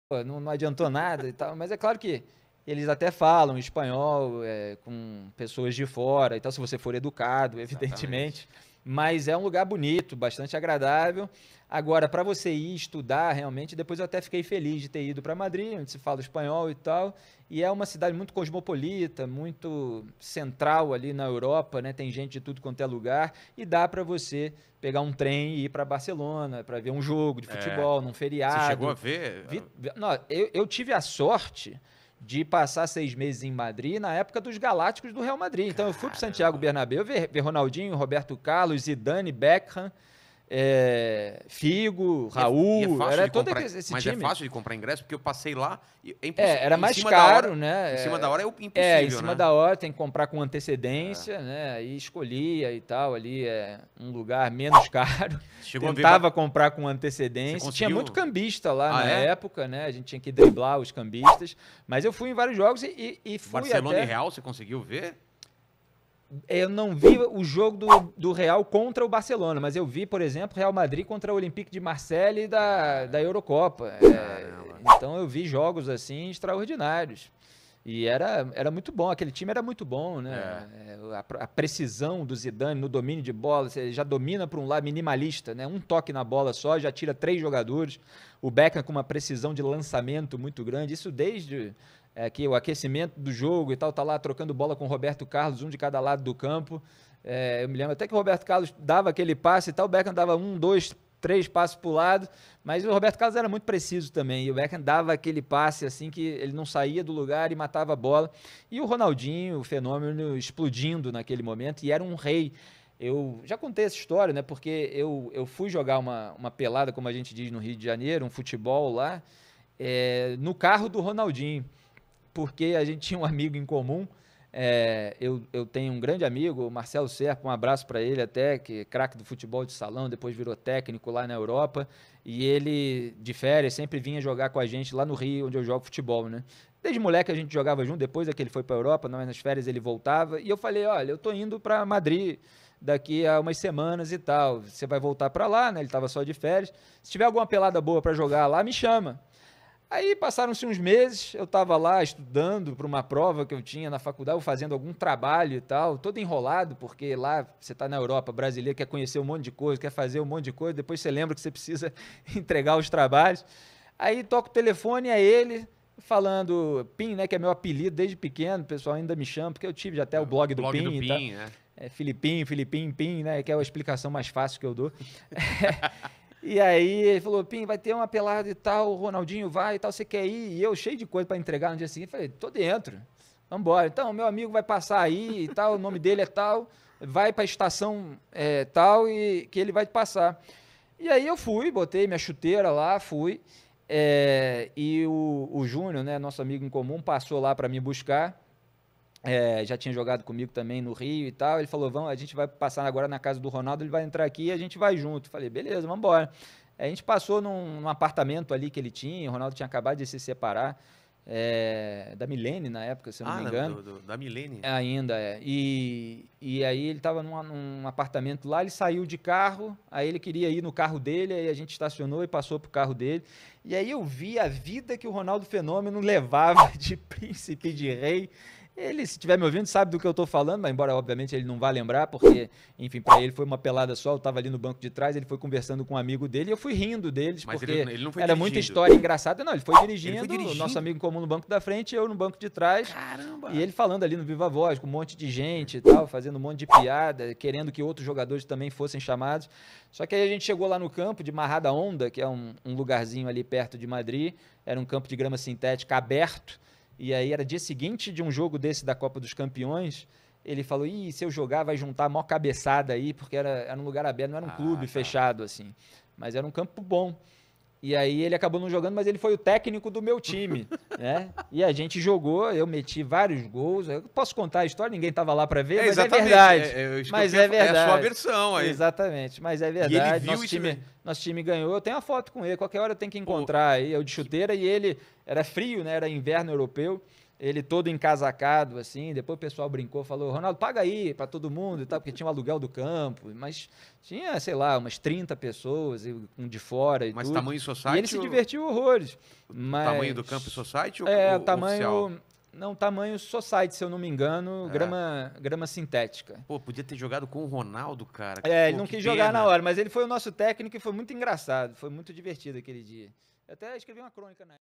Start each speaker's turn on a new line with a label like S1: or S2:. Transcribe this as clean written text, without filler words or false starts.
S1: pô, não adiantou nada e tal. Mas é claro que eles até falam espanhol com pessoas de fora e tal, se você for educado,
S2: Exatamente.
S1: evidentemente. Mas é um lugar bonito, bastante agradável. Agora, para você ir estudar realmente, depois eu até fiquei feliz de ter ido para Madrid, onde se fala espanhol e tal. E é uma cidade muito cosmopolita, muito central ali na Europa, né? Tem gente de tudo quanto é lugar e dá para você pegar um trem e ir para Barcelona para ver um jogo de
S2: É.
S1: futebol, num
S2: Você chegou a
S1: feriado.
S2: ver?
S1: Não, eu tive a sorte de passar 6 meses em Madrid na época dos Galácticos do Real Madrid. Então eu fui para Santiago
S2: Caramba.
S1: Bernabéu ver Ronaldinho, Roberto Carlos, Zidane, Beckham, Figo,
S2: E é
S1: Raul,
S2: fácil
S1: era
S2: de
S1: todo
S2: comprar,
S1: esse
S2: mas é
S1: time.
S2: fácil de comprar ingresso porque eu passei lá e é impossível.
S1: Era
S2: Em
S1: mais
S2: cima da hora,
S1: caro, né?
S2: em cima da hora é
S1: Em
S2: impossível,
S1: cima
S2: né?
S1: da hora tem que comprar com
S2: É.
S1: antecedência, né? Aí escolhia e tal, ali um lugar menos caro.
S2: Você chegou a ver,
S1: Tentava comprar com
S2: você
S1: antecedência. Tinha muito
S2: conseguiu?
S1: cambista lá
S2: Ah,
S1: na
S2: é?
S1: época, né? A gente tinha que driblar os cambistas. Mas eu fui em vários jogos e fui
S2: Barcelona e
S1: até.
S2: Real, você conseguiu ver?
S1: Eu não vi o jogo do Real contra o Barcelona, mas eu vi, por exemplo, Real Madrid contra o Olympique de Marseille da
S2: Caramba,
S1: Eurocopa.
S2: caramba.
S1: Então eu vi jogos assim extraordinários. E era muito bom, aquele time era muito bom, né?
S2: É.
S1: A precisão do Zidane no domínio de bola, você já domina para um lado minimalista, né? Um toque na bola só, já tira 3 jogadores. O Beckham com uma precisão de lançamento muito grande, isso desde que o aquecimento do jogo e tal, tá lá trocando bola com o Roberto Carlos, um de cada lado do campo. Eu me lembro até que o Roberto Carlos dava aquele passe e tal, o Beckham dava 1, 2, 3 passos para o lado, mas o Roberto Carlos era muito preciso também, e o Beckham dava aquele passe assim que ele não saía do lugar e matava a bola. E o Ronaldinho, o fenômeno, explodindo naquele momento, e era um rei. Eu já contei essa história, né? Porque eu fui jogar uma pelada, como a gente diz no Rio de Janeiro, um futebol lá, no carro do Ronaldinho, porque a gente tinha um amigo em comum. Eu tenho um grande amigo, o Marcelo Serpa, um abraço para ele até, que é craque do futebol de salão, depois virou técnico lá na Europa, e ele, de férias, sempre vinha jogar com a gente lá no Rio, onde eu jogo futebol, né? Desde moleque a gente jogava junto, depois é que ele foi para a Europa, nas férias ele voltava, e eu falei, olha, eu tô indo para Madrid daqui a umas semanas e tal, você vai voltar para lá, né? Ele estava só de férias, se tiver alguma pelada boa para jogar lá, me chama. Aí passaram-se uns meses, eu estava lá estudando para uma prova que eu tinha na faculdade, ou fazendo algum trabalho e tal, todo enrolado, porque lá você está na Europa, brasileiro, quer conhecer um monte de coisa, quer fazer um monte de coisa, depois você lembra que você precisa entregar os trabalhos. Aí toca o telefone, é ele falando, Pim, né, que é meu apelido desde pequeno, o pessoal ainda me chama, porque eu tive já até o blog do
S2: Blog do
S1: Pim e tal.
S2: PIN, né?
S1: Filipinho, Pim, né, que é a explicação mais fácil que eu dou. E aí ele falou, Pim, vai ter uma pelada e tal, o Ronaldinho vai e tal, você quer ir? E eu cheio de coisa para entregar no dia seguinte, falei, tô dentro, vambora. Então, meu amigo vai passar aí e tal, o nome dele é tal, vai para a estação tal e que ele vai te passar. E aí eu fui, botei minha chuteira lá, fui, e o Júnior, né, nosso amigo em comum, passou lá para me buscar. Já tinha jogado comigo também no Rio e tal. Ele falou: vamos, a gente vai passar agora na casa do Ronaldo, ele vai entrar aqui e a gente vai junto. Falei: beleza, vamos embora. A gente passou num apartamento ali que ele tinha. O Ronaldo tinha acabado de se separar da Milene na época, se eu não
S2: Ah,
S1: me engano.
S2: da Milene.
S1: Ainda é. E aí ele estava num apartamento lá, ele saiu de carro, aí ele queria ir no carro dele, aí a gente estacionou e passou pro carro dele. E aí eu vi a vida que o Ronaldo Fenômeno levava de príncipe de rei. Ele, se estiver me ouvindo, sabe do que eu estou falando, mas embora, obviamente, ele não vá lembrar, porque, enfim, para ele foi uma pelada só, eu estava ali no banco de trás, ele foi conversando com um amigo dele, e eu fui rindo deles,
S2: Mas
S1: porque
S2: ele não foi
S1: era muita
S2: dirigindo.
S1: história engraçada. Não, ele foi dirigindo,
S2: Ele foi
S1: o nosso
S2: dirigindo?
S1: amigo em comum no banco da frente, eu no banco de trás,
S2: Caramba!
S1: e ele falando ali no Viva Voz, com um monte de gente e tal, fazendo um monte de piada, querendo que outros jogadores também fossem chamados. Só que aí a gente chegou lá no campo de Marrada Onda, que é um lugarzinho ali perto de Madrid, era um campo de grama sintética aberto, e aí era dia seguinte de um jogo desse da Copa dos Campeões. Ele falou, se eu jogar vai juntar a maior cabeçada aí, porque era um lugar aberto, não era um clube
S2: Tá.
S1: fechado assim, mas era um campo bom. E aí ele acabou não jogando, mas ele foi o técnico do meu time, né? E a gente jogou, eu meti vários gols. Eu posso contar a história, ninguém estava lá para ver, mas é
S2: Exatamente.
S1: verdade.
S2: Mas
S1: É verdade.
S2: É a sua versão aí.
S1: Exatamente, mas é
S2: E ele
S1: verdade.
S2: viu isso mesmo.
S1: Nosso time ganhou. Eu tenho uma foto com ele, qualquer hora eu tenho que encontrar aí, eu de chuteira, e ele era frio, né? Era inverno europeu. Ele todo encasacado, assim, depois o pessoal brincou, falou, Ronaldo, paga aí para todo mundo e tal, porque tinha o aluguel do campo, mas tinha, sei lá, umas 30 pessoas um de fora e
S2: Mas
S1: tudo.
S2: tamanho society?
S1: E ele se divertiu horrores.
S2: O
S1: Mas,
S2: tamanho do campo society ou
S1: É,
S2: o
S1: tamanho...
S2: oficial?
S1: Não, tamanho society, se eu não me engano, grama sintética.
S2: Pô, podia ter jogado com o Ronaldo, cara.
S1: Ele
S2: Pô,
S1: não
S2: que
S1: quis jogar
S2: pena.
S1: na hora, mas ele foi o nosso técnico e foi muito engraçado, foi muito divertido aquele dia. Eu até escrevi uma crônica na